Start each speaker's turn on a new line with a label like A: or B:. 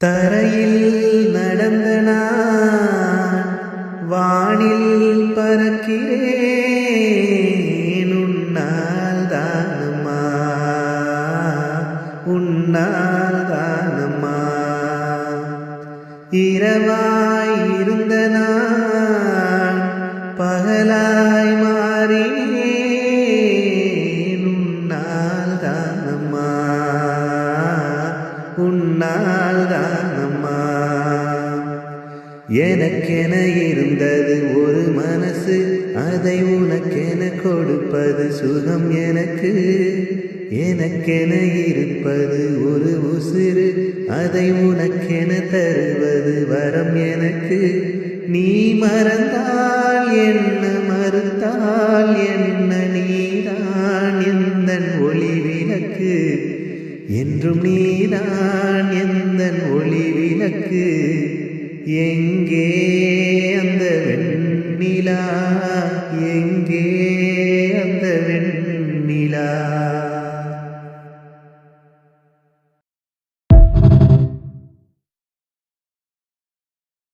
A: தரையில் நடந்த நான் வானில் பறக்கிறேன். உன்னால் தானம்மா, உன்னால் தானம்மா. இரவாய் இருந்த நான் பகலாய் மாறினேன். உன்னால் தானம்மா, உன்னால் தானம்மா. எனக்கென இருந்தது ஒரு மனசு, அதை உனக்கென கொடுப்பது சுகம் எனக்கு. எனக்கென இருப்பது ஒரு உசிறு, அதை உனக்கென தருவது வரம் எனக்கு. நீ மறந்தால் என்ன, மறுத்தால் என்ன, நீதான் எந்தன் ஒளி விளக்கு. என்றும் நீதான் எந்தன் ஒளி விளக்கு. எங்கே